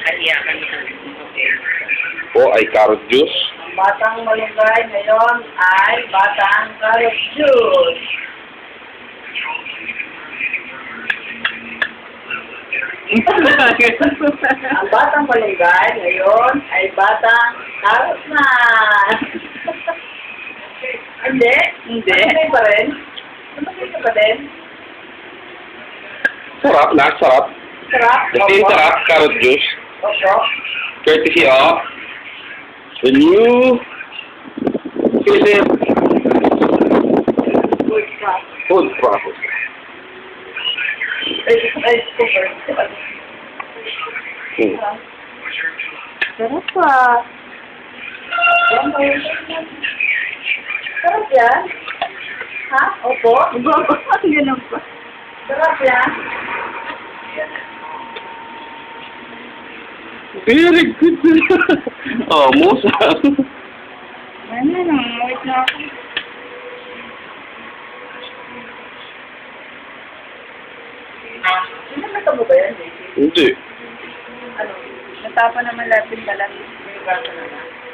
Kahiyakan na. Okay. O ay carrot juice. Ang batang malunggay ngayon ay batang carrot juice. Ang batang malunggay ngayon ay batang carrot na. Hindi? Hindi. Malunggay pa rin? Malunggay ka pa din? Sarap na, sarap. Sarap? Kasi yung sarap, carrot juice. Opo. Courtesy of the new Philip Good pa. Food Process. Ay, super. Sarap pa. Sarap yan? Ha? Opo? Ganun pa. Sarap yan? Very good. Oh, musa. Ano na, wait na ako. Sinamata mo ba yan, Daisy? Hindi. Ano? Natapa naman lahat yung balat. May gato na lang.